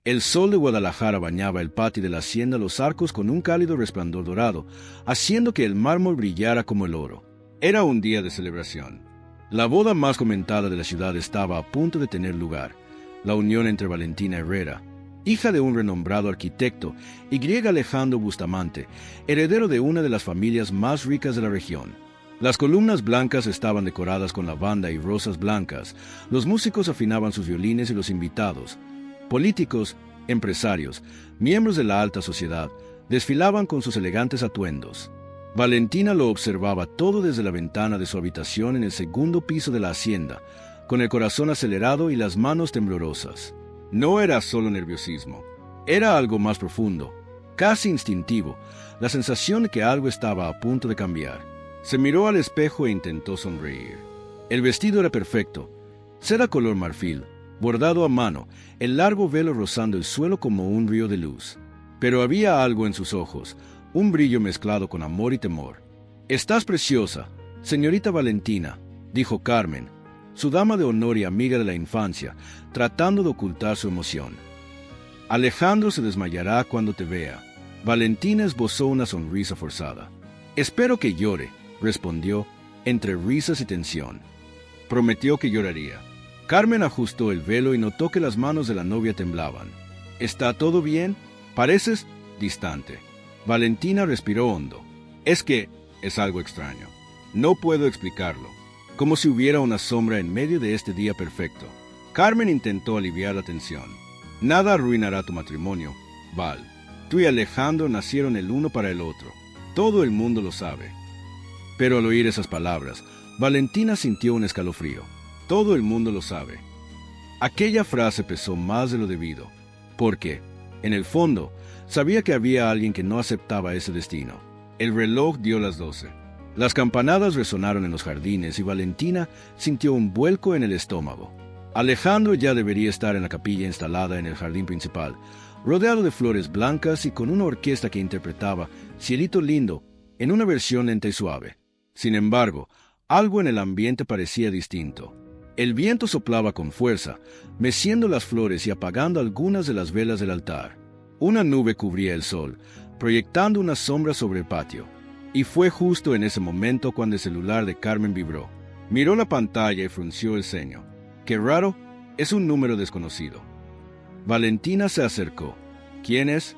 El sol de Guadalajara bañaba el patio de la hacienda Los Arcos con un cálido resplandor dorado, haciendo que el mármol brillara como el oro. Era un día de celebración. La boda más comentada de la ciudad estaba a punto de tener lugar, la unión entre Valentina Herrera, hija de un renombrado arquitecto, y griega Alejandro Bustamante, heredero de una de las familias más ricas de la región. Las columnas blancas estaban decoradas con lavanda y rosas blancas, los músicos afinaban sus violines y los invitados, políticos, empresarios, miembros de la alta sociedad, desfilaban con sus elegantes atuendos. Valentina lo observaba todo desde la ventana de su habitación en el segundo piso de la hacienda, con el corazón acelerado y las manos temblorosas. No era solo nerviosismo, era algo más profundo, casi instintivo, la sensación de que algo estaba a punto de cambiar. Se miró al espejo e intentó sonreír. El vestido era perfecto, seda color marfil, bordado a mano, el largo velo rozando el suelo como un río de luz. Pero había algo en sus ojos, un brillo mezclado con amor y temor. «Estás preciosa, señorita Valentina», dijo Carmen, su dama de honor y amiga de la infancia, tratando de ocultar su emoción. «Alejandro se desmayará cuando te vea». Valentina esbozó una sonrisa forzada. «Espero que llore», respondió, entre risas y tensión. Prometió que lloraría. Carmen ajustó el velo y notó que las manos de la novia temblaban. «¿Está todo bien? Pareces distante». Valentina respiró hondo. «Es que es algo extraño. No puedo explicarlo. Como si hubiera una sombra en medio de este día perfecto». Carmen intentó aliviar la tensión. «Nada arruinará tu matrimonio, Val. Tú y Alejandro nacieron el uno para el otro. Todo el mundo lo sabe». Pero al oír esas palabras, Valentina sintió un escalofrío. «Todo el mundo lo sabe». Aquella frase pesó más de lo debido, porque, en el fondo, sabía que había alguien que no aceptaba ese destino. El reloj dio las 12. Las campanadas resonaron en los jardines y Valentina sintió un vuelco en el estómago. Alejandro ya debería estar en la capilla instalada en el jardín principal, rodeado de flores blancas y con una orquesta que interpretaba Cielito Lindo en una versión lenta y suave. Sin embargo, algo en el ambiente parecía distinto. El viento soplaba con fuerza, meciendo las flores y apagando algunas de las velas del altar. Una nube cubría el sol, proyectando una sombra sobre el patio. Y fue justo en ese momento cuando el celular de Carmen vibró. Miró la pantalla y frunció el ceño. «Qué raro, es un número desconocido». Valentina se acercó. «¿Quién es?».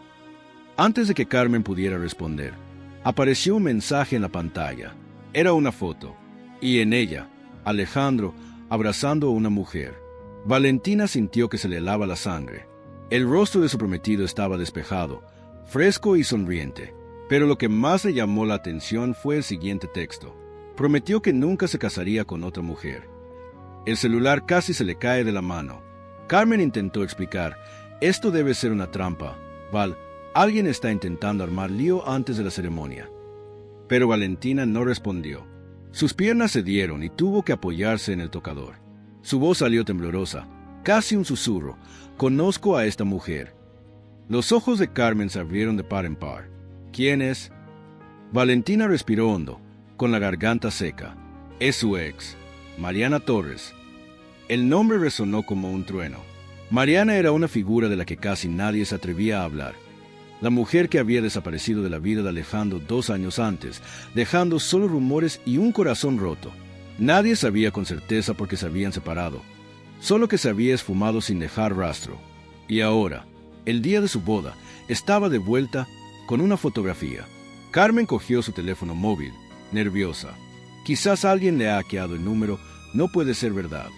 Antes de que Carmen pudiera responder, apareció un mensaje en la pantalla. Era una foto, y en ella, Alejandro abrazando a una mujer. Valentina sintió que se le helaba la sangre. El rostro de su prometido estaba despejado, fresco y sonriente, pero lo que más le llamó la atención fue el siguiente texto. Prometió que nunca se casaría con otra mujer. El celular casi se le cae de la mano. Carmen intentó explicar: «Esto debe ser una trampa, Val. Alguien está intentando armar lío antes de la ceremonia». Pero Valentina no respondió. Sus piernas cedieron y tuvo que apoyarse en el tocador. Su voz salió temblorosa, casi un susurro: «Conozco a esta mujer». Los ojos de Carmen se abrieron de par en par. «¿Quién es?». Valentina respiró hondo, con la garganta seca. «Es su ex, Mariana Torres». El nombre resonó como un trueno. Mariana era una figura de la que casi nadie se atrevía a hablar. La mujer que había desaparecido de la vida de Alejandro 2 años antes, dejando solo rumores y un corazón roto. Nadie sabía con certeza por qué se habían separado, solo que se había esfumado sin dejar rastro. Y ahora, el día de su boda, estaba de vuelta con una fotografía. Carmen cogió su teléfono móvil, nerviosa. Quizás alguien le ha hackeado el número, no puede ser verdad.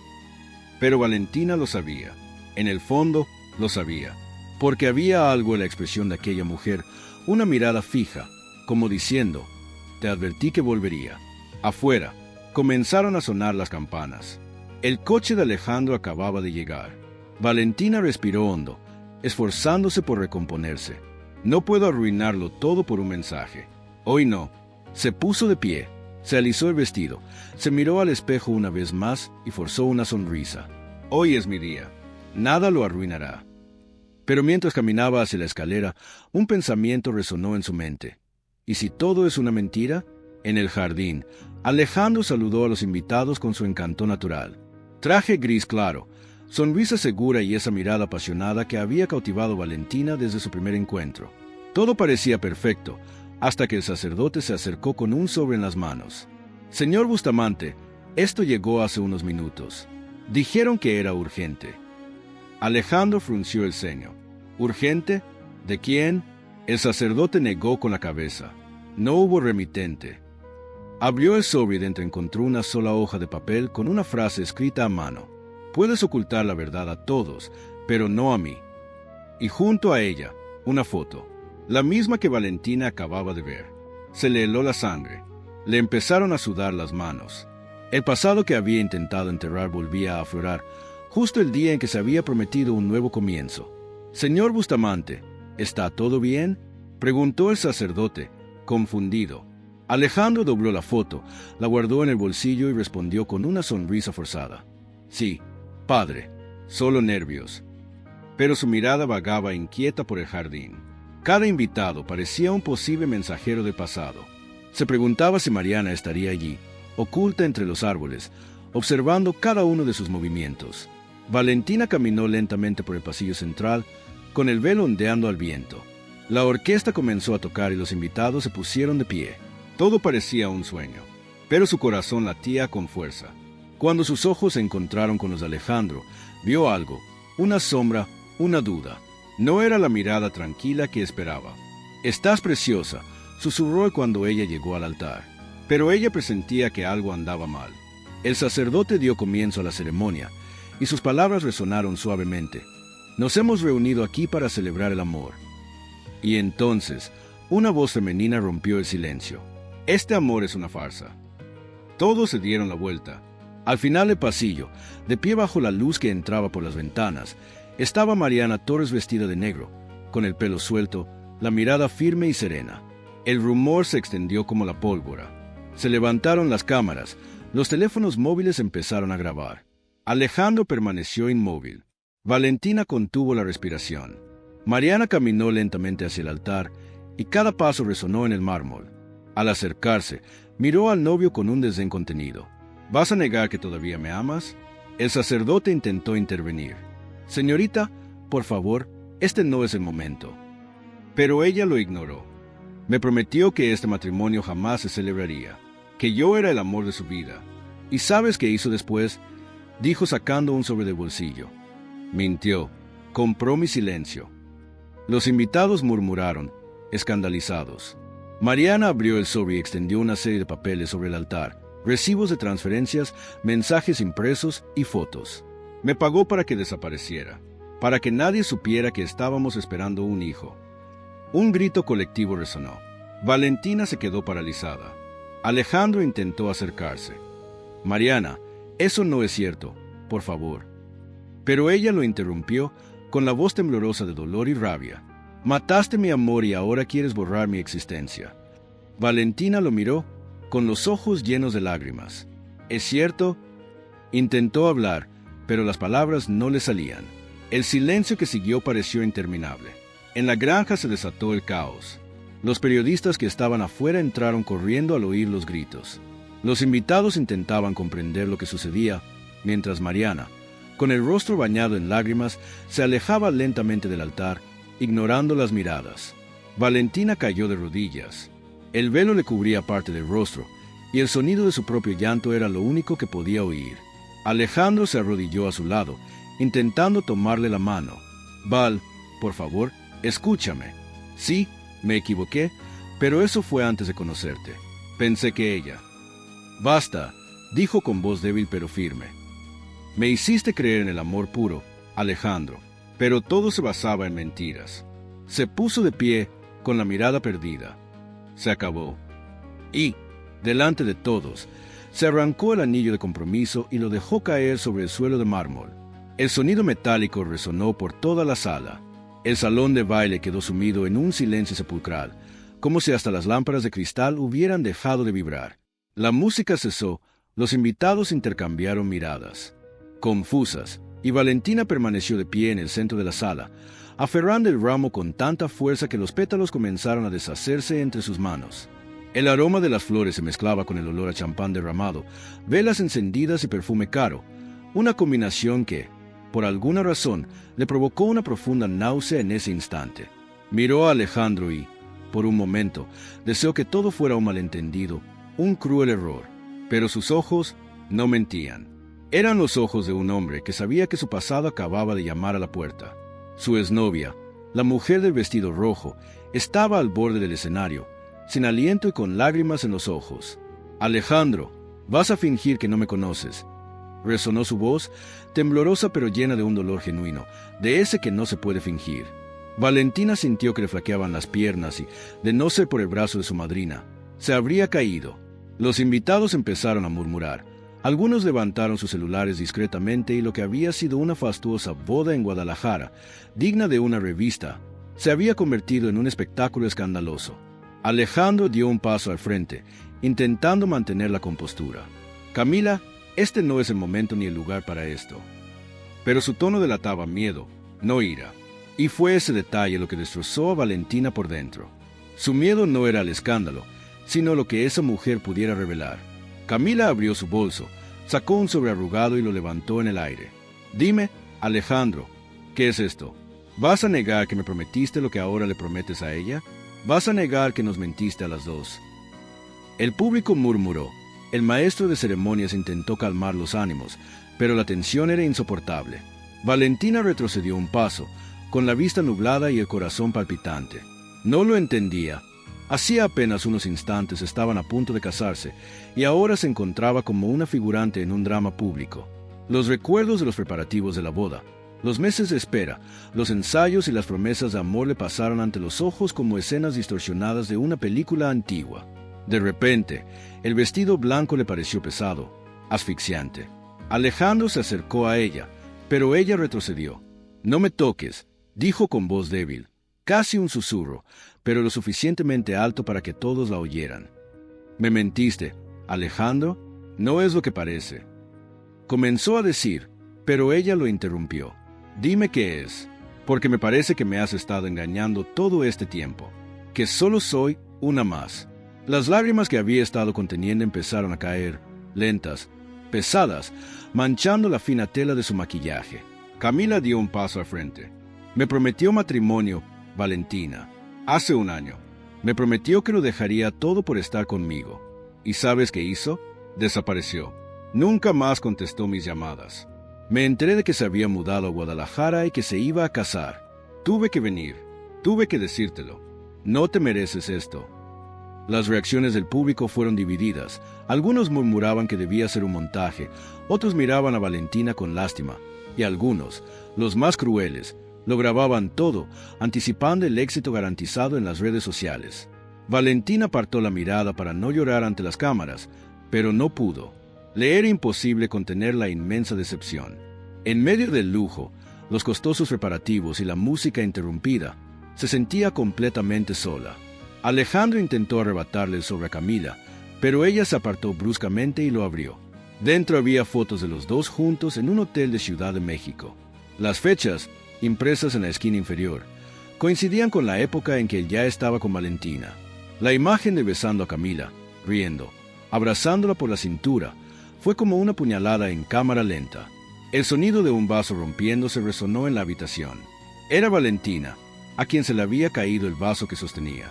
Pero Valentina lo sabía. En el fondo, lo sabía. Porque había algo en la expresión de aquella mujer, una mirada fija, como diciendo: «Te advertí que volvería». Afuera, comenzaron a sonar las campanas. El coche de Alejandro acababa de llegar. Valentina respiró hondo, esforzándose por recomponerse. «No puedo arruinarlo todo por un mensaje. Hoy no». Se puso de pie, se alisó el vestido, se miró al espejo una vez más y forzó una sonrisa. «Hoy es mi día. Nada lo arruinará». Pero mientras caminaba hacia la escalera, un pensamiento resonó en su mente. ¿Y si todo es una mentira? En el jardín, Alejandro saludó a los invitados con su encanto natural. Traje gris claro, sonrisa segura y esa mirada apasionada que había cautivado a Valentina desde su primer encuentro. Todo parecía perfecto, hasta que el sacerdote se acercó con un sobre en las manos. «Señor Bustamante, esto llegó hace unos minutos. Dijeron que era urgente». Alejandro frunció el ceño. «¿Urgente? ¿De quién?» El sacerdote negó con la cabeza. No hubo remitente. Abrió el sobre y dentro encontró una sola hoja de papel con una frase escrita a mano. «Puedes ocultar la verdad a todos, pero no a mí». Y junto a ella, una foto, la misma que Valentina acababa de ver. Se le heló la sangre. Le empezaron a sudar las manos. El pasado que había intentado enterrar volvía a aflorar, justo el día en que se había prometido un nuevo comienzo. «Señor Bustamante, ¿está todo bien?», preguntó el sacerdote, confundido. Alejandro dobló la foto, la guardó en el bolsillo y respondió con una sonrisa forzada. «Sí, padre, solo nervios». Pero su mirada vagaba inquieta por el jardín. Cada invitado parecía un posible mensajero del pasado. Se preguntaba si Mariana estaría allí, oculta entre los árboles, observando cada uno de sus movimientos. Valentina caminó lentamente por el pasillo central, con el velo ondeando al viento. La orquesta comenzó a tocar y los invitados se pusieron de pie. Todo parecía un sueño, pero su corazón latía con fuerza. Cuando sus ojos se encontraron con los de Alejandro, vio algo, una sombra, una duda. No era la mirada tranquila que esperaba. «Estás preciosa», susurró cuando ella llegó al altar. Pero ella presentía que algo andaba mal. El sacerdote dio comienzo a la ceremonia, y sus palabras resonaron suavemente. «Nos hemos reunido aquí para celebrar el amor». Y entonces, una voz femenina rompió el silencio. «Este amor es una farsa». Todos se dieron la vuelta. Al final del pasillo, de pie bajo la luz que entraba por las ventanas, estaba Mariana Torres vestida de negro, con el pelo suelto, la mirada firme y serena. El rumor se extendió como la pólvora. Se levantaron las cámaras, los teléfonos móviles empezaron a grabar. Alejandro permaneció inmóvil. Valentina contuvo la respiración. Mariana caminó lentamente hacia el altar y cada paso resonó en el mármol. Al acercarse, miró al novio con un desdén contenido. «¿Vas a negar que todavía me amas?» El sacerdote intentó intervenir. «Señorita, por favor, este no es el momento». Pero ella lo ignoró. «Me prometió que este matrimonio jamás se celebraría, que yo era el amor de su vida. ¿Y sabes qué hizo después?», dijo sacando un sobre del bolsillo. «Mintió. Compró mi silencio». Los invitados murmuraron, escandalizados. Mariana abrió el sobre y extendió una serie de papeles sobre el altar, recibos de transferencias, mensajes impresos y fotos. «Me pagó para que desapareciera, para que nadie supiera que estábamos esperando un hijo». Un grito colectivo resonó. Valentina se quedó paralizada. Alejandro intentó acercarse. «Mariana, eso no es cierto, por favor». Pero ella lo interrumpió con la voz temblorosa de dolor y rabia. «Mataste mi amor y ahora quieres borrar mi existencia». Valentina lo miró, con los ojos llenos de lágrimas. «¿Es cierto?». Intentó hablar, pero las palabras no le salían. El silencio que siguió pareció interminable. En la granja se desató el caos. Los periodistas que estaban afuera entraron corriendo al oír los gritos. Los invitados intentaban comprender lo que sucedía, mientras Mariana, con el rostro bañado en lágrimas, se alejaba lentamente del altar, ignorando las miradas. Valentina cayó de rodillas. El velo le cubría parte del rostro, y el sonido de su propio llanto era lo único que podía oír. Alejandro se arrodilló a su lado, intentando tomarle la mano. «Val, por favor, escúchame. Sí, me equivoqué, pero eso fue antes de conocerte. Pensé que ella». «Basta», dijo con voz débil pero firme. «Me hiciste creer en el amor puro, Alejandro, pero todo se basaba en mentiras». Se puso de pie, con la mirada perdida. Se acabó. Y, delante de todos, se arrancó el anillo de compromiso y lo dejó caer sobre el suelo de mármol. El sonido metálico resonó por toda la sala. El salón de baile quedó sumido en un silencio sepulcral, como si hasta las lámparas de cristal hubieran dejado de vibrar. La música cesó, los invitados intercambiaron miradas, confusas, y Valentina permaneció de pie en el centro de la sala, aferrando el ramo con tanta fuerza que los pétalos comenzaron a deshacerse entre sus manos. El aroma de las flores se mezclaba con el olor a champán derramado, velas encendidas y perfume caro, una combinación que, por alguna razón, le provocó una profunda náusea en ese instante. Miró a Alejandro y, por un momento, deseó que todo fuera un malentendido, un cruel error. Pero sus ojos no mentían. Eran los ojos de un hombre que sabía que su pasado acababa de llamar a la puerta. Su exnovia, la mujer del vestido rojo, estaba al borde del escenario, sin aliento y con lágrimas en los ojos. «Alejandro, vas a fingir que no me conoces», resonó su voz, temblorosa pero llena de un dolor genuino, de ese que no se puede fingir. Valentina sintió que le flaqueaban las piernas y, de no ser por el brazo de su madrina, se habría caído. Los invitados empezaron a murmurar. Algunos levantaron sus celulares discretamente y lo que había sido una fastuosa boda en Guadalajara, digna de una revista, se había convertido en un espectáculo escandaloso. Alejandro dio un paso al frente, intentando mantener la compostura. «Camila, este no es el momento ni el lugar para esto». Pero su tono delataba miedo, no ira. Y fue ese detalle lo que destrozó a Valentina por dentro. Su miedo no era el escándalo, sino lo que esa mujer pudiera revelar. Camila abrió su bolso, sacó un sobre arrugado y lo levantó en el aire. «Dime, Alejandro, ¿qué es esto? ¿Vas a negar que me prometiste lo que ahora le prometes a ella? ¿Vas a negar que nos mentiste a las dos?» El público murmuró. El maestro de ceremonias intentó calmar los ánimos, pero la tensión era insoportable. Valentina retrocedió un paso, con la vista nublada y el corazón palpitante. No lo entendía. Hacía apenas unos instantes estaban a punto de casarse, y ahora se encontraba como una figurante en un drama público. Los recuerdos de los preparativos de la boda, los meses de espera, los ensayos y las promesas de amor le pasaron ante los ojos como escenas distorsionadas de una película antigua. De repente, el vestido blanco le pareció pesado, asfixiante. Alejandro se acercó a ella, pero ella retrocedió. «No me toques», dijo con voz débil, casi un susurro, pero lo suficientemente alto para que todos la oyeran. «Me mentiste, Alejandro, no es lo que parece». Comenzó a decir, pero ella lo interrumpió. «Dime qué es, porque me parece que me has estado engañando todo este tiempo, que solo soy una más». Las lágrimas que había estado conteniendo empezaron a caer, lentas, pesadas, manchando la fina tela de su maquillaje. Camila dio un paso al frente. «Me prometió matrimonio, Valentina, hace un año. Me prometió que lo dejaría todo por estar conmigo. ¿Y sabes qué hizo? Desapareció. Nunca más contestó mis llamadas. Me enteré de que se había mudado a Guadalajara y que se iba a casar. Tuve que venir. Tuve que decírtelo. No te mereces esto». Las reacciones del público fueron divididas. Algunos murmuraban que debía ser un montaje, otros miraban a Valentina con lástima, y algunos, los más crueles, lo grababan todo, anticipando el éxito garantizado en las redes sociales. Valentina apartó la mirada para no llorar ante las cámaras, pero no pudo. Le era imposible contener la inmensa decepción. En medio del lujo, los costosos preparativos y la música interrumpida, se sentía completamente sola. Alejandro intentó arrebatarle el sobre a Camila, pero ella se apartó bruscamente y lo abrió. Dentro había fotos de los dos juntos en un hotel de Ciudad de México. Las fechas, impresas en la esquina inferior, coincidían con la época en que él ya estaba con Valentina. La imagen de besando a Camila, riendo, abrazándola por la cintura, fue como una puñalada en cámara lenta. El sonido de un vaso rompiéndose resonó en la habitación. Era Valentina, a quien se le había caído el vaso que sostenía.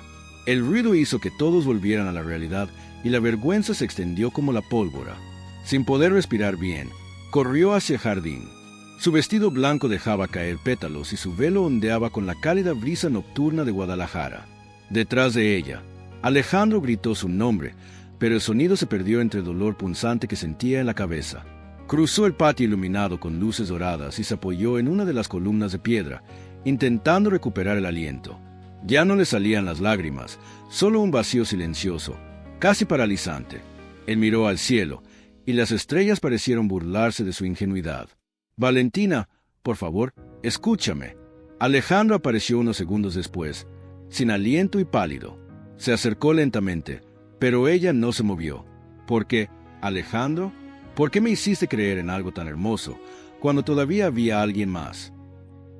El ruido hizo que todos volvieran a la realidad y la vergüenza se extendió como la pólvora. Sin poder respirar bien, corrió hacia el jardín. Su vestido blanco dejaba caer pétalos y su velo ondeaba con la cálida brisa nocturna de Guadalajara. Detrás de ella, Alejandro gritó su nombre, pero el sonido se perdió entre el dolor punzante que sentía en la cabeza. Cruzó el patio iluminado con luces doradas y se apoyó en una de las columnas de piedra, intentando recuperar el aliento. Ya no le salían las lágrimas, solo un vacío silencioso, casi paralizante. Él miró al cielo, y las estrellas parecieron burlarse de su ingenuidad. «Valentina, por favor, escúchame». Alejandro apareció unos segundos después, sin aliento y pálido. Se acercó lentamente, pero ella no se movió. «¿Por qué, Alejandro? ¿Por qué me hiciste creer en algo tan hermoso, cuando todavía había alguien más?»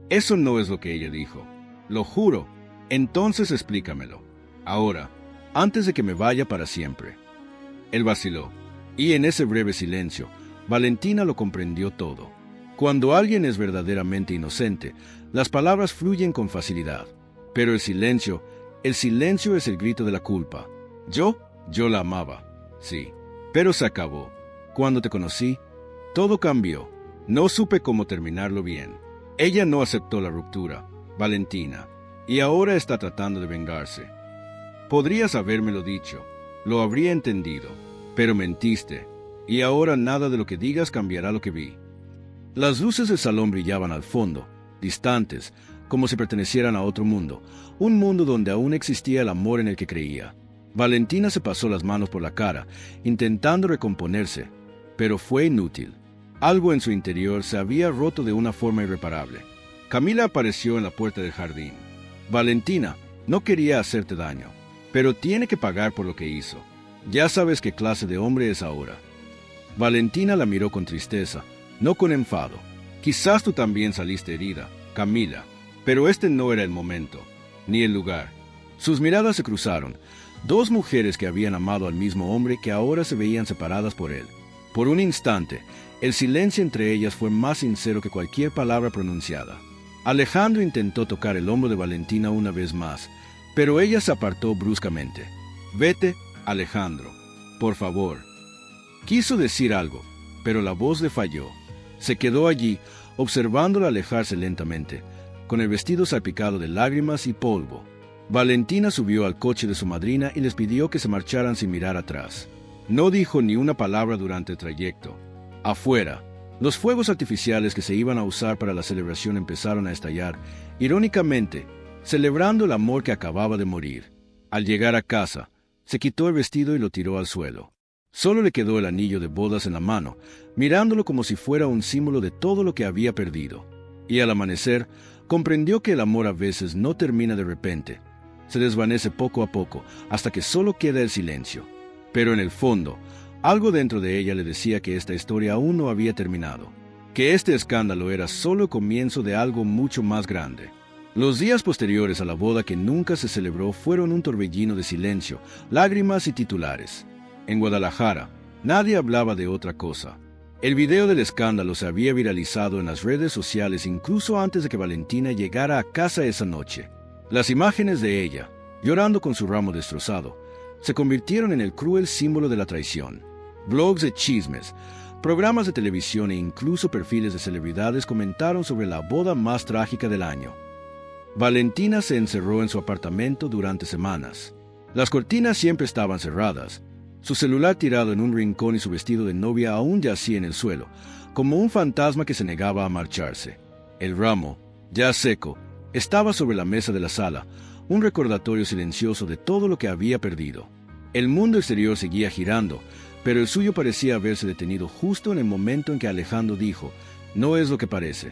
«Eso no es lo que ella dijo. Lo juro. Entonces explícamelo. Ahora, antes de que me vaya para siempre». Él vaciló, y en ese breve silencio, Valentina lo comprendió todo. Cuando alguien es verdaderamente inocente, las palabras fluyen con facilidad. Pero el silencio es el grito de la culpa. Yo la amaba, sí, pero se acabó. Cuando te conocí, todo cambió. No supe cómo terminarlo bien. Ella no aceptó la ruptura, Valentina, y ahora está tratando de vengarse. Podrías habérmelo dicho, lo habría entendido, pero mentiste, y ahora nada de lo que digas cambiará lo que vi. Las luces del salón brillaban al fondo, distantes, como si pertenecieran a otro mundo, un mundo donde aún existía el amor en el que creía. Valentina se pasó las manos por la cara, intentando recomponerse, pero fue inútil. Algo en su interior se había roto de una forma irreparable. Camila apareció en la puerta del jardín. Valentina, no quería hacerte daño, pero tiene que pagar por lo que hizo. Ya sabes qué clase de hombre es ahora. Valentina la miró con tristeza, no con enfado. Quizás tú también saliste herida, Camila, pero este no era el momento, ni el lugar. Sus miradas se cruzaron, dos mujeres que habían amado al mismo hombre que ahora se veían separadas por él. Por un instante, el silencio entre ellas fue más sincero que cualquier palabra pronunciada. Alejandro intentó tocar el hombro de Valentina una vez más, pero ella se apartó bruscamente. «Vete, Alejandro, por favor». Quiso decir algo, pero la voz le falló. Se quedó allí, observándola alejarse lentamente, con el vestido salpicado de lágrimas y polvo. Valentina subió al coche de su madrina y les pidió que se marcharan sin mirar atrás. No dijo ni una palabra durante el trayecto. Afuera, los fuegos artificiales que se iban a usar para la celebración empezaron a estallar, irónicamente, celebrando el amor que acababa de morir. Al llegar a casa, se quitó el vestido y lo tiró al suelo. Solo le quedó el anillo de bodas en la mano, mirándolo como si fuera un símbolo de todo lo que había perdido. Y al amanecer, comprendió que el amor a veces no termina de repente. Se desvanece poco a poco, hasta que solo queda el silencio. Pero en el fondo, algo dentro de ella le decía que esta historia aún no había terminado, que este escándalo era solo el comienzo de algo mucho más grande. Los días posteriores a la boda que nunca se celebró fueron un torbellino de silencio, lágrimas y titulares. En Guadalajara, nadie hablaba de otra cosa. El video del escándalo se había viralizado en las redes sociales incluso antes de que Valentina llegara a casa esa noche. Las imágenes de ella, llorando con su ramo destrozado, se convirtieron en el cruel símbolo de la traición. Blogs de chismes, programas de televisión e incluso perfiles de celebridades comentaron sobre la boda más trágica del año. Valentina se encerró en su apartamento durante semanas. Las cortinas siempre estaban cerradas, su celular tirado en un rincón y su vestido de novia aún yacía en el suelo, como un fantasma que se negaba a marcharse. El ramo, ya seco, estaba sobre la mesa de la sala, un recordatorio silencioso de todo lo que había perdido. El mundo exterior seguía girando, pero el suyo parecía haberse detenido justo en el momento en que Alejandro dijo: «No es lo que parece».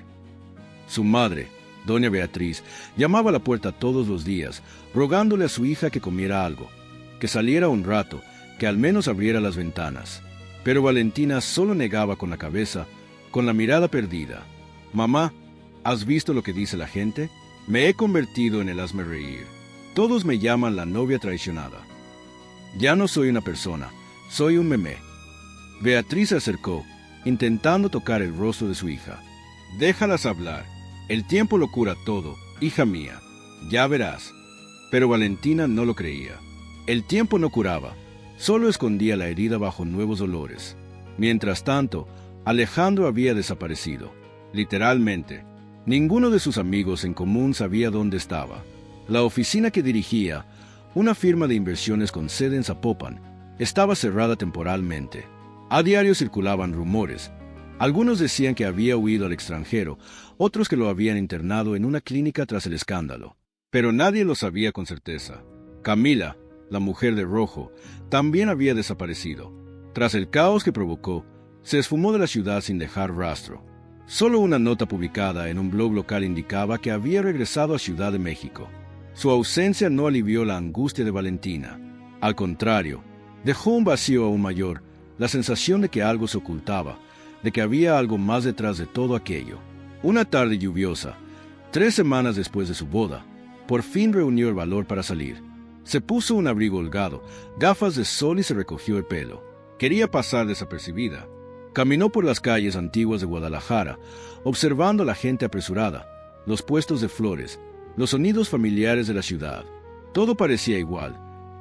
Su madre, doña Beatriz, llamaba a la puerta todos los días, rogándole a su hija que comiera algo, que saliera un rato, que al menos abriera las ventanas. Pero Valentina solo negaba con la cabeza, con la mirada perdida. «Mamá, ¿has visto lo que dice la gente? Me he convertido en el hazmerreír. Todos me llaman la novia traicionada. Ya no soy una persona, soy un meme». Beatriz se acercó, intentando tocar el rostro de su hija. «Déjalas hablar. El tiempo lo cura todo, hija mía. Ya verás». Pero Valentina no lo creía. El tiempo no curaba, solo escondía la herida bajo nuevos dolores. Mientras tanto, Alejandro había desaparecido. Literalmente, ninguno de sus amigos en común sabía dónde estaba. La oficina que dirigía, una firma de inversiones con sede en Zapopan, estaba cerrada temporalmente. A diario circulaban rumores. Algunos decían que había huido al extranjero, otros que lo habían internado en una clínica tras el escándalo. Pero nadie lo sabía con certeza. Camila, la mujer de rojo, también había desaparecido. Tras el caos que provocó, se esfumó de la ciudad sin dejar rastro. Solo una nota publicada en un blog local indicaba que había regresado a Ciudad de México. Su ausencia no alivió la angustia de Valentina. Al contrario, dejó un vacío aún mayor, la sensación de que algo se ocultaba, de que había algo más detrás de todo aquello. Una tarde lluviosa, 3 semanas después de su boda, por fin reunió el valor para salir. Se puso un abrigo holgado, gafas de sol y se recogió el pelo. Quería pasar desapercibida. Caminó por las calles antiguas de Guadalajara, observando a la gente apresurada, los puestos de flores, los sonidos familiares de la ciudad. Todo parecía igual,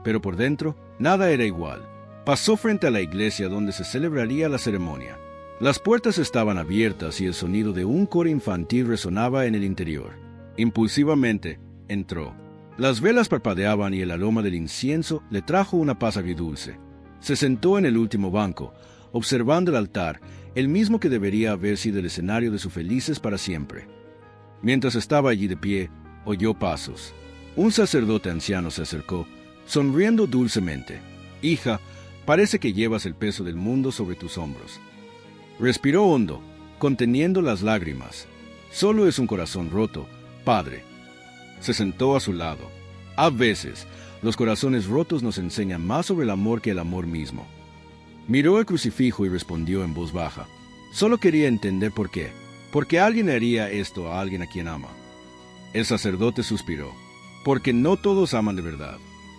pero por dentro nada era igual. Pasó frente a la iglesia donde se celebraría la ceremonia. Las puertas estaban abiertas y el sonido de un coro infantil resonaba en el interior. Impulsivamente entró. Las velas parpadeaban y el aroma del incienso le trajo una paz agridulce. Se sentó en el último banco, observando el altar, el mismo que debería haber sido el escenario de sus felices para siempre. Mientras estaba allí de pie, oyó pasos. Un sacerdote anciano se acercó, sonriendo dulcemente. «Hija, parece que llevas el peso del mundo sobre tus hombros». Respiró hondo, conteniendo las lágrimas. «Solo es un corazón roto, padre». Se sentó a su lado. A veces, los corazones rotos nos enseñan más sobre el amor que el amor mismo. Miró el crucifijo y respondió en voz baja. Solo quería entender por qué. ¿Por qué alguien haría esto a alguien a quien ama? El sacerdote suspiró. Porque no todos aman de verdad.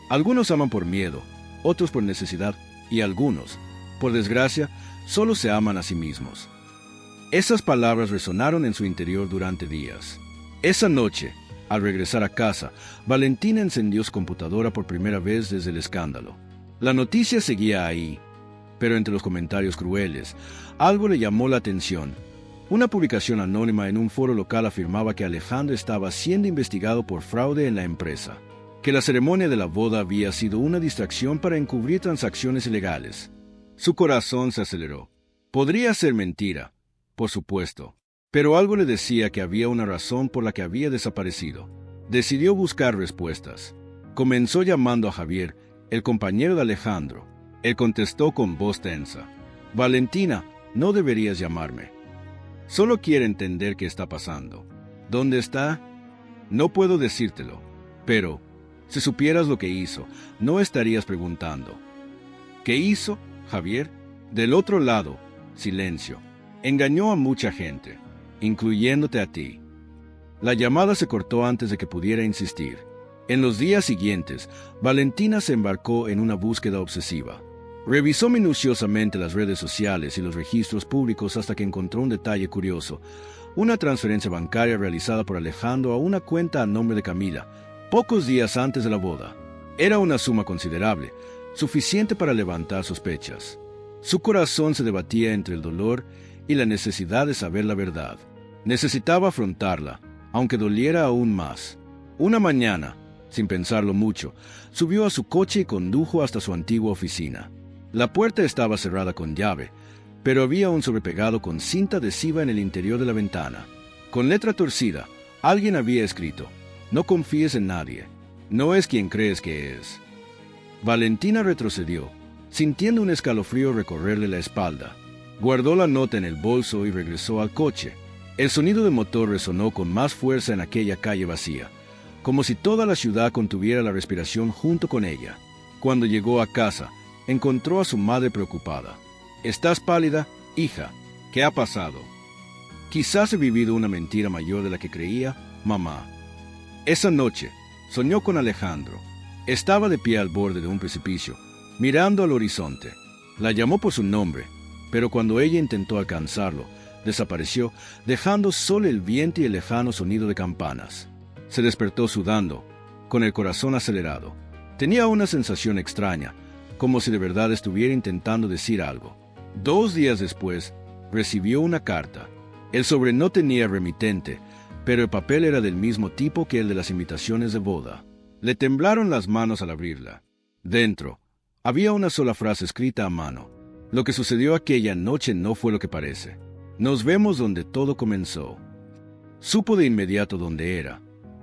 Algunos aman por miedo, otros por necesidad, y algunos, por desgracia, solo se aman a sí mismos. Esas palabras resonaron en su interior durante días. Esa noche, al regresar a casa, Valentina encendió su computadora por primera vez desde el escándalo. La noticia seguía ahí, pero entre los comentarios crueles, algo le llamó la atención. Una publicación anónima en un foro local afirmaba que Alejandro estaba siendo investigado por fraude en la empresa, que la ceremonia de la boda había sido una distracción para encubrir transacciones ilegales. Su corazón se aceleró. Podría ser mentira, por supuesto, pero algo le decía que había una razón por la que había desaparecido. Decidió buscar respuestas. Comenzó llamando a Javier, el compañero de Alejandro. Él contestó con voz tensa. «Valentina, no deberías llamarme. Solo quiero entender qué está pasando. ¿Dónde está? No puedo decírtelo, pero si supieras lo que hizo, no estarías preguntando». «¿Qué hizo, Javier?» Del otro lado, silencio. «Engañó a mucha gente, incluyéndote a ti». La llamada se cortó antes de que pudiera insistir. En los días siguientes, Valentina se embarcó en una búsqueda obsesiva. Revisó minuciosamente las redes sociales y los registros públicos hasta que encontró un detalle curioso: una transferencia bancaria realizada por Alejandro a una cuenta a nombre de Camila, pocos días antes de la boda. Era una suma considerable, suficiente para levantar sospechas. Su corazón se debatía entre el dolor y la necesidad de saber la verdad. Necesitaba afrontarla, aunque doliera aún más. Una mañana, sin pensarlo mucho, subió a su coche y condujo hasta su antigua oficina. La puerta estaba cerrada con llave, pero había un sobrepegado con cinta adhesiva en el interior de la ventana. Con letra torcida, alguien había escrito: «No confíes en nadie. No es quien crees que es». Valentina retrocedió, sintiendo un escalofrío recorrerle la espalda. Guardó la nota en el bolso y regresó al coche. El sonido del motor resonó con más fuerza en aquella calle vacía, como si toda la ciudad contuviera la respiración junto con ella. Cuando llegó a casa, encontró a su madre preocupada. «Estás pálida, hija. ¿Qué ha pasado?» «Quizás he vivido una mentira mayor de la que creía, mamá». Esa noche, soñó con Alejandro. Estaba de pie al borde de un precipicio, mirando al horizonte. La llamó por su nombre, pero cuando ella intentó alcanzarlo, desapareció, dejando solo el viento y el lejano sonido de campanas. Se despertó sudando, con el corazón acelerado. Tenía una sensación extraña, como si de verdad estuviera intentando decir algo. 2 días después, recibió una carta. El sobre no tenía remitente, pero el papel era del mismo tipo que el de las invitaciones de boda. Le temblaron las manos al abrirla. Dentro, había una sola frase escrita a mano. Lo que sucedió aquella noche no fue lo que parece. Nos vemos donde todo comenzó. Supo de inmediato dónde era.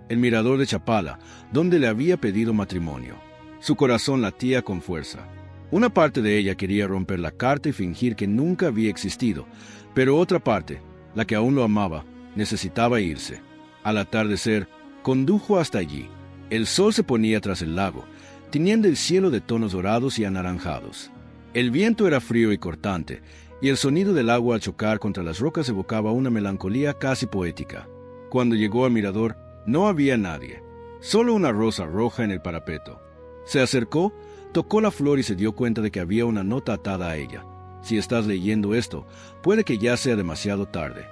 El mirador de Chapala, donde le había pedido matrimonio. Su corazón latía con fuerza. Una parte de ella quería romper la carta y fingir que nunca había existido, pero otra parte, la que aún lo amaba, necesitaba irse. Al atardecer, condujo hasta allí. El sol se ponía tras el lago, tiñendo el cielo de tonos dorados y anaranjados. El viento era frío y cortante, y el sonido del agua al chocar contra las rocas evocaba una melancolía casi poética. Cuando llegó al mirador, no había nadie, solo una rosa roja en el parapeto. Se acercó, tocó la flor y se dio cuenta de que había una nota atada a ella. Si estás leyendo esto, puede que ya sea demasiado tarde.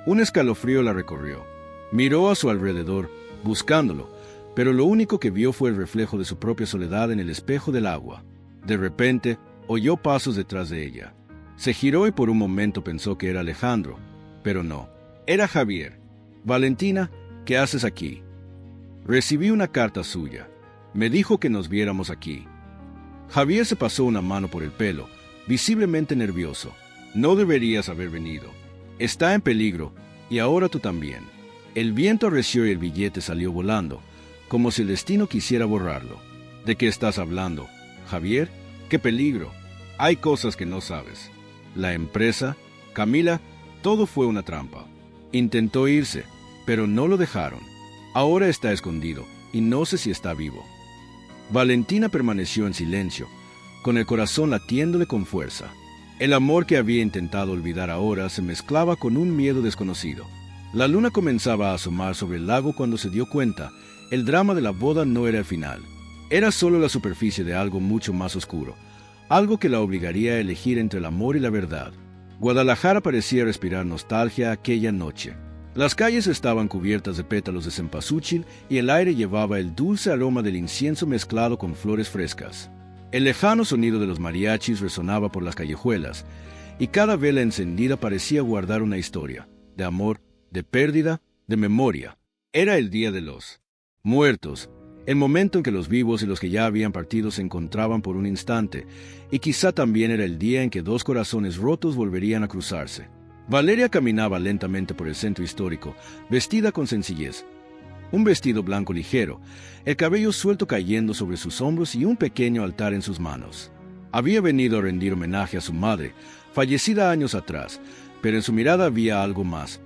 Un escalofrío la recorrió. Miró a su alrededor, buscándolo, pero lo único que vio fue el reflejo de su propia soledad en el espejo del agua. De repente, oyó pasos detrás de ella. Se giró y por un momento pensó que era Alejandro, pero no, era Javier. «Valentina, ¿qué haces aquí?» «Recibí una carta suya. Me dijo que nos viéramos aquí». Javier se pasó una mano por el pelo, visiblemente nervioso. «No deberías haber venido. Está en peligro, y ahora tú también». El viento arreció y el billete salió volando, como si el destino quisiera borrarlo. «¿De qué estás hablando, Javier? ¿Qué peligro? Hay cosas que no sabes. La empresa, Camila, todo fue una trampa. Intentó irse, pero no lo dejaron. Ahora está escondido, y no sé si está vivo». Valentina permaneció en silencio, con el corazón latiéndole con fuerza. El amor que había intentado olvidar ahora se mezclaba con un miedo desconocido. La luna comenzaba a asomar sobre el lago cuando se dio cuenta. El drama de la boda no era el final. Era solo la superficie de algo mucho más oscuro, algo que la obligaría a elegir entre el amor y la verdad. Guadalajara parecía respirar nostalgia aquella noche. Las calles estaban cubiertas de pétalos de cempasúchil y el aire llevaba el dulce aroma del incienso mezclado con flores frescas. El lejano sonido de los mariachis resonaba por las callejuelas, y cada vela encendida parecía guardar una historia, de amor, de pérdida, de memoria. Era el día de los muertos, el momento en que los vivos y los que ya habían partido se encontraban por un instante, y quizá también era el día en que dos corazones rotos volverían a cruzarse. Valeria caminaba lentamente por el centro histórico, vestida con sencillez. Un vestido blanco ligero, el cabello suelto cayendo sobre sus hombros y un pequeño altar en sus manos. Había venido a rendir homenaje a su madre, fallecida años atrás, pero en su mirada había algo más.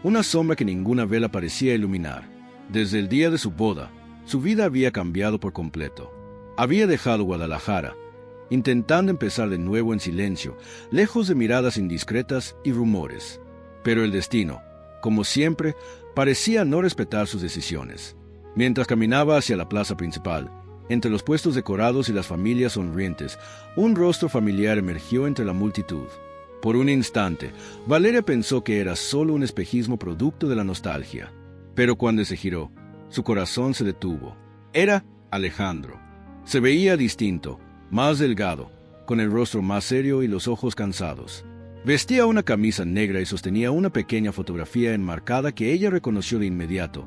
Una sombra que ninguna vela parecía iluminar. Desde el día de su boda, su vida había cambiado por completo. Había dejado Guadalajara, intentando empezar de nuevo en silencio, lejos de miradas indiscretas y rumores. Pero el destino, como siempre, parecía no respetar sus decisiones. Mientras caminaba hacia la plaza principal, entre los puestos decorados y las familias sonrientes, un rostro familiar emergió entre la multitud. Por un instante, Valeria pensó que era solo un espejismo producto de la nostalgia. Pero cuando se giró, su corazón se detuvo. Era Alejandro. Se veía distinto, más delgado, con el rostro más serio y los ojos cansados. Vestía una camisa negra y sostenía una pequeña fotografía enmarcada que ella reconoció de inmediato.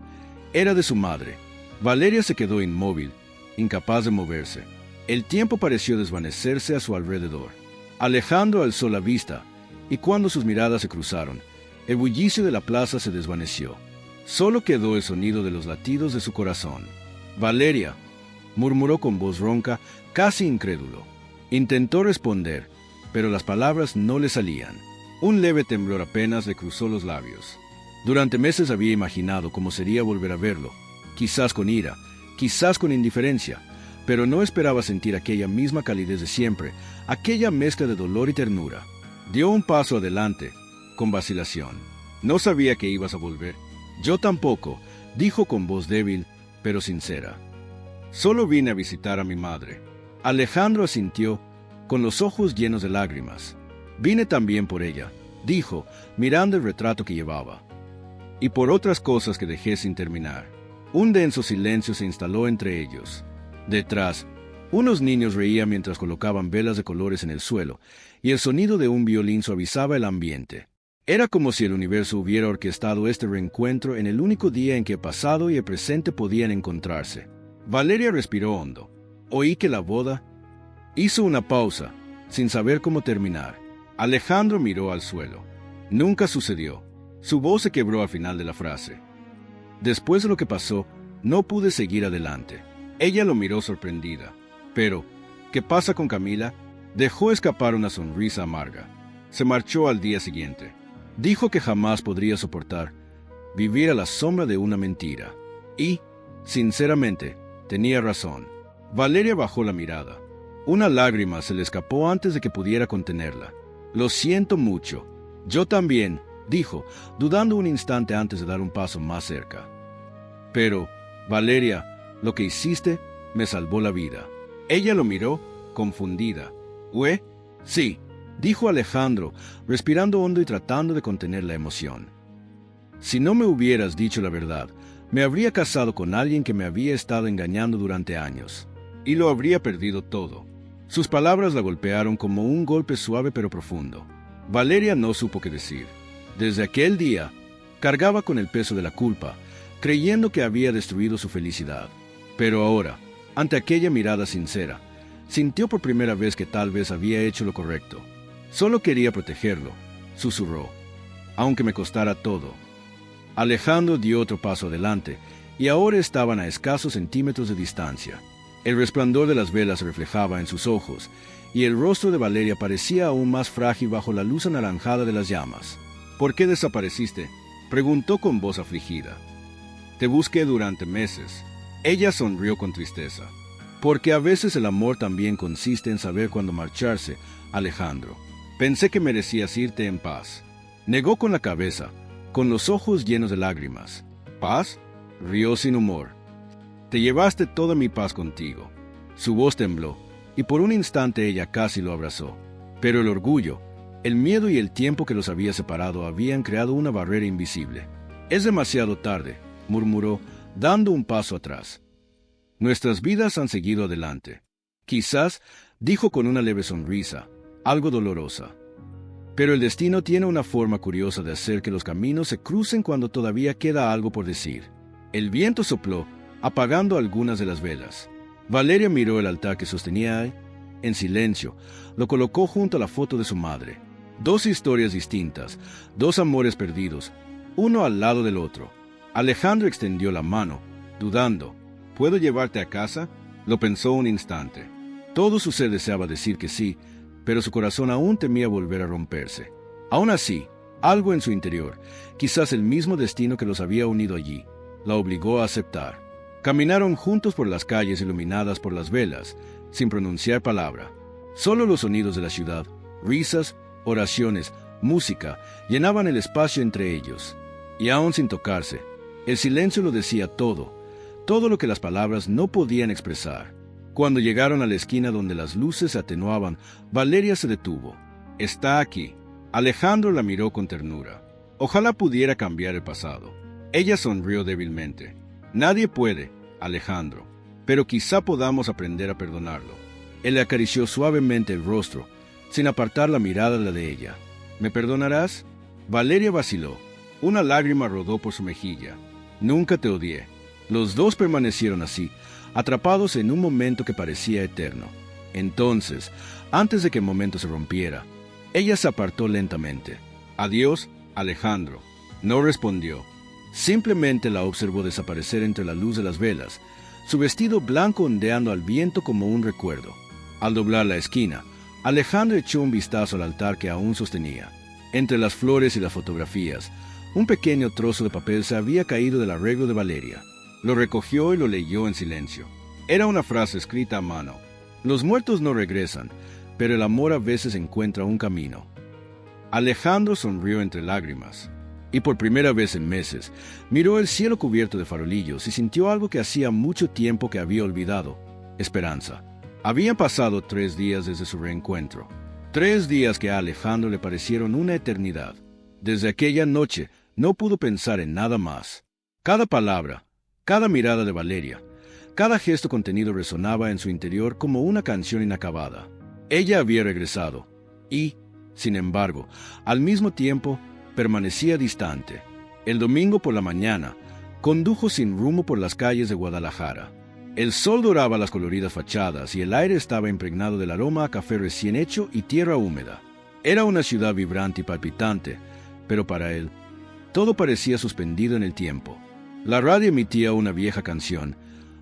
Era de su madre. Valeria se quedó inmóvil, incapaz de moverse. El tiempo pareció desvanecerse a su alrededor. Alejandro alzó la vista, y cuando sus miradas se cruzaron, el bullicio de la plaza se desvaneció. Solo quedó el sonido de los latidos de su corazón. «Valeria», murmuró con voz ronca, casi incrédulo. Intentó responder, pero las palabras no le salían. Un leve temblor apenas le cruzó los labios. Durante meses había imaginado cómo sería volver a verlo, quizás con ira, quizás con indiferencia, pero no esperaba sentir aquella misma calidez de siempre, aquella mezcla de dolor y ternura. Dio un paso adelante, con vacilación. «No sabía que ibas a volver». «Yo tampoco», dijo con voz débil, pero sincera. «Solo vine a visitar a mi madre». Alejandro asintió, con los ojos llenos de lágrimas. «Vine también por ella», dijo, mirando el retrato que llevaba. «Y por otras cosas que dejé sin terminar». Un denso silencio se instaló entre ellos. Detrás, unos niños reían mientras colocaban velas de colores en el suelo, y el sonido de un violín suavizaba el ambiente. Era como si el universo hubiera orquestado este reencuentro en el único día en que el pasado y el presente podían encontrarse. Valeria respiró hondo. Oí que la boda... Hizo una pausa, sin saber cómo terminar. Alejandro miró al suelo. Nunca sucedió. Su voz se quebró al final de la frase. Después de lo que pasó, no pude seguir adelante. Ella lo miró sorprendida. Pero, ¿qué pasa con Camila? Dejó escapar una sonrisa amarga. Se marchó al día siguiente. Dijo que jamás podría soportar vivir a la sombra de una mentira. Y, sinceramente, tenía razón. Valeria bajó la mirada. Una lágrima se le escapó antes de que pudiera contenerla. «Lo siento mucho». «Yo también», dijo, dudando un instante antes de dar un paso más cerca. «Pero, Valeria, lo que hiciste me salvó la vida». Ella lo miró, confundida. «¿Ue? Sí, dijo Alejandro, respirando hondo y tratando de contener la emoción. Si no me hubieras dicho la verdad, me habría casado con alguien que me había estado engañando durante años, y lo habría perdido todo. Sus palabras la golpearon como un golpe suave pero profundo. Valeria no supo qué decir. Desde aquel día, cargaba con el peso de la culpa, creyendo que había destruido su felicidad. Pero ahora, ante aquella mirada sincera, sintió por primera vez que tal vez había hecho lo correcto. Solo quería protegerlo, susurró, aunque me costara todo. Alejandro dio otro paso adelante, y ahora estaban a escasos centímetros de distancia. El resplandor de las velas se reflejaba en sus ojos, y el rostro de Valeria parecía aún más frágil bajo la luz anaranjada de las llamas. «¿Por qué desapareciste?», preguntó con voz afligida. «Te busqué durante meses». Ella sonrió con tristeza. «Porque a veces el amor también consiste en saber cuándo marcharse, Alejandro. Pensé que merecías irte en paz». Negó con la cabeza, con los ojos llenos de lágrimas. «¿Paz?», rió sin humor. «Te llevaste toda mi paz contigo». Su voz tembló, y por un instante ella casi lo abrazó. Pero el orgullo, el miedo y el tiempo que los había separado habían creado una barrera invisible. «Es demasiado tarde», murmuró, dando un paso atrás. «Nuestras vidas han seguido adelante». Quizás, dijo con una leve sonrisa, algo dolorosa. Pero el destino tiene una forma curiosa de hacer que los caminos se crucen cuando todavía queda algo por decir. El viento sopló, apagando algunas de las velas. Valeria miró el altar que sostenía en silencio. Lo colocó junto a la foto de su madre. Dos historias distintas, dos amores perdidos, uno al lado del otro. Alejandro extendió la mano, dudando. «¿Puedo llevarte a casa?», lo pensó un instante. Todo su ser deseaba decir que sí, pero su corazón aún temía volver a romperse. Aún así, algo en su interior, quizás el mismo destino que los había unido allí, la obligó a aceptar. Caminaron juntos por las calles iluminadas por las velas, sin pronunciar palabra. Solo los sonidos de la ciudad, risas, oraciones, música, llenaban el espacio entre ellos. Y aún sin tocarse, el silencio lo decía todo, todo lo que las palabras no podían expresar. Cuando llegaron a la esquina donde las luces se atenuaban, Valeria se detuvo. «Está aquí». Alejandro la miró con ternura. Ojalá pudiera cambiar el pasado. Ella sonrió débilmente. «Nadie puede, Alejandro, pero quizá podamos aprender a perdonarlo». Él le acarició suavemente el rostro, sin apartar la mirada de la de ella. «¿Me perdonarás?». Valeria vaciló. Una lágrima rodó por su mejilla. «Nunca te odié». Los dos permanecieron así, atrapados en un momento que parecía eterno. Entonces, antes de que el momento se rompiera, ella se apartó lentamente. «Adiós, Alejandro». No respondió. Simplemente la observó desaparecer entre la luz de las velas, su vestido blanco ondeando al viento como un recuerdo. Al doblar la esquina, Alejandro echó un vistazo al altar que aún sostenía. Entre las flores y las fotografías, un pequeño trozo de papel se había caído del arreglo de Valeria. Lo recogió y lo leyó en silencio. Era una frase escrita a mano. «Los muertos no regresan, pero el amor a veces encuentra un camino». Alejandro sonrió entre lágrimas, y por primera vez en meses, miró el cielo cubierto de farolillos y sintió algo que hacía mucho tiempo que había olvidado: esperanza. Habían pasado 3 días desde su reencuentro. 3 días que a Alejandro le parecieron una eternidad. Desde aquella noche no pudo pensar en nada más. Cada palabra, cada mirada de Valeria, cada gesto contenido resonaba en su interior como una canción inacabada. Ella había regresado y, sin embargo, al mismo tiempo, permanecía distante. El domingo por la mañana, condujo sin rumbo por las calles de Guadalajara. El sol doraba las coloridas fachadas y el aire estaba impregnado del aroma a café recién hecho y tierra húmeda. Era una ciudad vibrante y palpitante, pero para él, todo parecía suspendido en el tiempo. La radio emitía una vieja canción,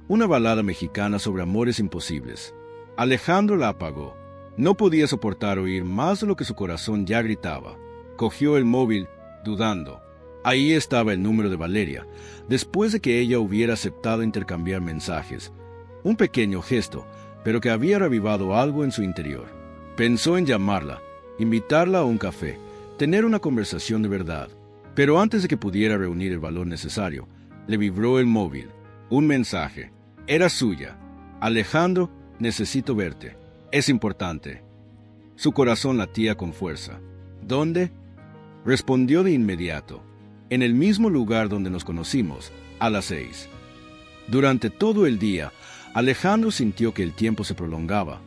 una balada mexicana sobre amores imposibles. Alejandro la apagó. No podía soportar oír más de lo que su corazón ya gritaba. Cogió el móvil, dudando. Ahí estaba el número de Valeria, después de que ella hubiera aceptado intercambiar mensajes. Un pequeño gesto, pero que había revivado algo en su interior. Pensó en llamarla, invitarla a un café, tener una conversación de verdad. Pero antes de que pudiera reunir el valor necesario, le vibró el móvil. Un mensaje. Era suya. «Alejandro, necesito verte. Es importante». Su corazón latía con fuerza. ¿Dónde? Respondió de inmediato. En el mismo lugar donde nos conocimos, a las 6. Durante todo el día, Alejandro sintió que el tiempo se prolongaba.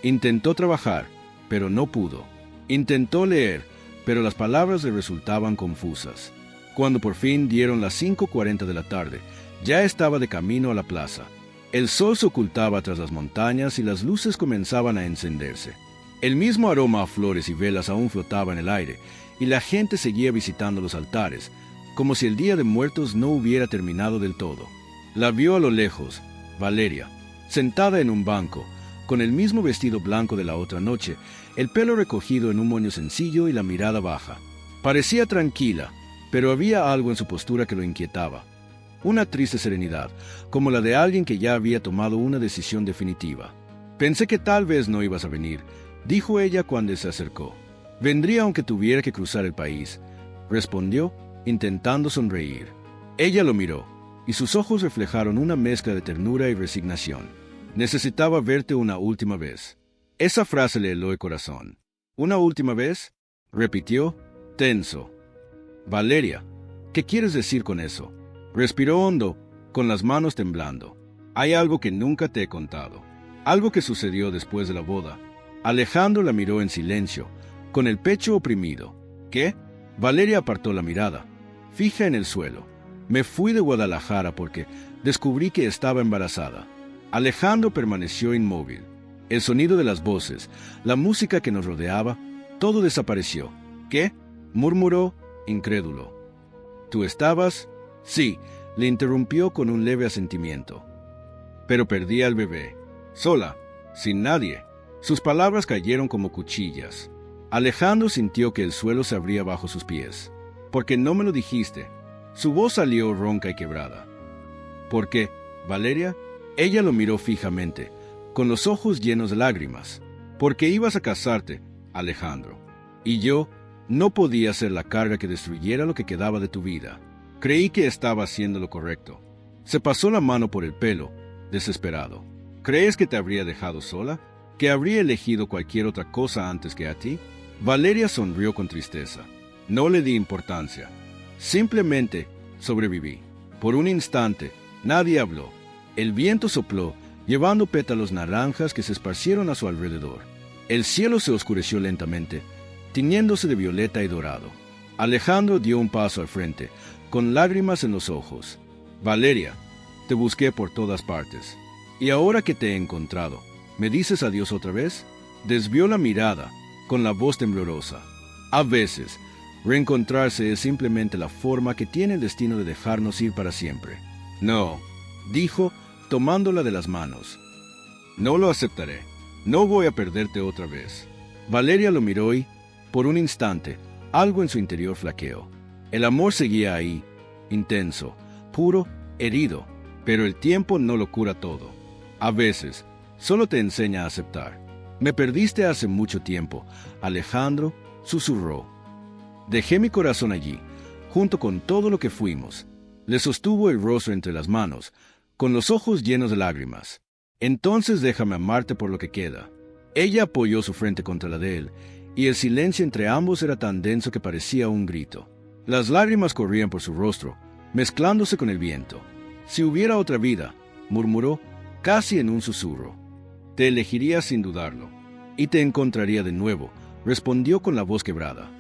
Intentó trabajar, pero no pudo. Intentó leer, pero las palabras le resultaban confusas. Cuando por fin dieron las 5:40 de la tarde, ya estaba de camino a la plaza. El sol se ocultaba tras las montañas y las luces comenzaban a encenderse. El mismo aroma a flores y velas aún flotaba en el aire, y la gente seguía visitando los altares, como si el Día de Muertos no hubiera terminado del todo. La vio a lo lejos, Valeria, sentada en un banco, con el mismo vestido blanco de la otra noche, el pelo recogido en un moño sencillo y la mirada baja. Parecía tranquila, pero había algo en su postura que lo inquietaba. Una triste serenidad, como la de alguien que ya había tomado una decisión definitiva. «Pensé que tal vez no ibas a venir», dijo ella cuando se acercó. «Vendría aunque tuviera que cruzar el país», respondió, intentando sonreír. Ella lo miró, y sus ojos reflejaron una mezcla de ternura y resignación. «Necesitaba verte una última vez». Esa frase le heló el corazón. «¿Una última vez?», repitió, tenso. «Valeria, ¿qué quieres decir con eso?». Respiró hondo, con las manos temblando. «Hay algo que nunca te he contado. Algo que sucedió después de la boda». Alejandro la miró en silencio, con el pecho oprimido. «¿Qué?». Valeria apartó la mirada, fija en el suelo. «Me fui de Guadalajara porque descubrí que estaba embarazada». Alejandro permaneció inmóvil. El sonido de las voces, la música que nos rodeaba, todo desapareció. «¿Qué?», murmuró, incrédulo. «¿Tú estabas?». «Sí», le interrumpió con un leve asentimiento. «Pero perdí al bebé. Sola, sin nadie». Sus palabras cayeron como cuchillas. Alejandro sintió que el suelo se abría bajo sus pies. «¿Por qué no me lo dijiste?». Su voz salió ronca y quebrada. «¿Por qué, Valeria?». Ella lo miró fijamente, con los ojos llenos de lágrimas. «Porque ibas a casarte, Alejandro. Y yo no podía ser la carga que destruyera lo que quedaba de tu vida. Creí que estaba haciendo lo correcto». Se pasó la mano por el pelo, desesperado. «¿Crees que te habría dejado sola? ¿Que habría elegido cualquier otra cosa antes que a ti?». Valeria sonrió con tristeza. «No le di importancia. Simplemente sobreviví». Por un instante, nadie habló. El viento sopló, llevando pétalos naranjas que se esparcieron a su alrededor. El cielo se oscureció lentamente, tiñéndose de violeta y dorado. Alejandro dio un paso al frente, con lágrimas en los ojos. «Valeria, te busqué por todas partes. Y ahora que te he encontrado, ¿me dices adiós otra vez?». Desvió la mirada, con la voz temblorosa. A veces, reencontrarse es simplemente la forma que tiene el destino de dejarnos ir para siempre. «No», dijo, tomándola de las manos. «No lo aceptaré. No voy a perderte otra vez». Valeria lo miró y, por un instante, algo en su interior flaqueó. El amor seguía ahí, intenso, puro, herido, pero el tiempo no lo cura todo. A veces, solo te enseña a aceptar. «Me perdiste hace mucho tiempo», Alejandro susurró. «Dejé mi corazón allí, junto con todo lo que fuimos». Le sostuvo el rostro entre las manos, con los ojos llenos de lágrimas. «Entonces déjame amarte por lo que queda». Ella apoyó su frente contra la de él, y el silencio entre ambos era tan denso que parecía un grito. Las lágrimas corrían por su rostro, mezclándose con el viento. «Si hubiera otra vida», murmuró, casi en un susurro. «Te elegiría sin dudarlo, y te encontraría de nuevo», respondió con la voz quebrada.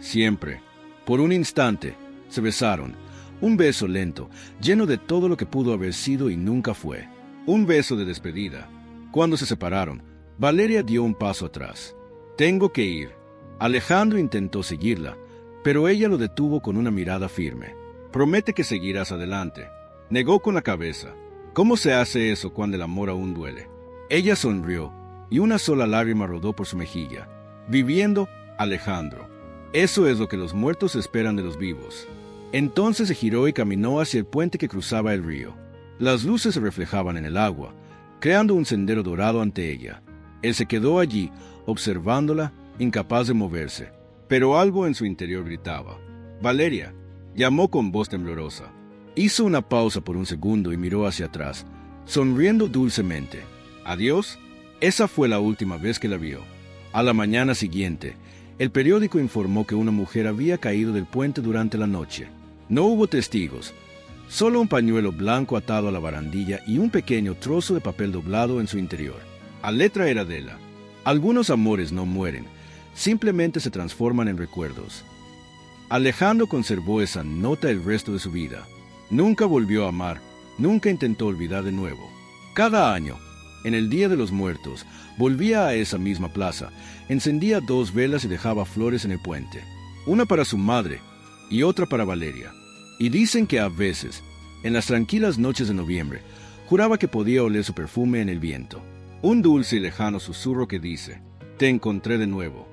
«Siempre». Por un instante, se besaron. Un beso lento, lleno de todo lo que pudo haber sido y nunca fue. Un beso de despedida. Cuando se separaron, Valeria dio un paso atrás. «Tengo que ir». Alejandro intentó seguirla, pero ella lo detuvo con una mirada firme. «Promete que seguirás adelante». Negó con la cabeza. ¿Cómo se hace eso cuando el amor aún duele? Ella sonrió, y una sola lágrima rodó por su mejilla. «Viviendo, Alejandro. Eso es lo que los muertos esperan de los vivos». Entonces se giró y caminó hacia el puente que cruzaba el río. Las luces se reflejaban en el agua, creando un sendero dorado ante ella. Él se quedó allí, observándola, incapaz de moverse. Pero algo en su interior gritaba. «Valeria», llamó con voz temblorosa. Hizo una pausa por un segundo y miró hacia atrás, sonriendo dulcemente. «¿Adiós?». Esa fue la última vez que la vio. A la mañana siguiente, el periódico informó que una mujer había caído del puente durante la noche. No hubo testigos, solo un pañuelo blanco atado a la barandilla y un pequeño trozo de papel doblado en su interior. La letra era de ella: algunos amores no mueren, simplemente se transforman en recuerdos. Alejandro conservó esa nota el resto de su vida. Nunca volvió a amar, nunca intentó olvidar de nuevo. Cada año, en el Día de los Muertos, volvía a esa misma plaza, encendía 2 velas y dejaba flores en el puente, una para su madre y otra para Valeria. Y dicen que a veces, en las tranquilas noches de noviembre, juraba que podía oler su perfume en el viento. Un dulce y lejano susurro que dice: te encontré de nuevo.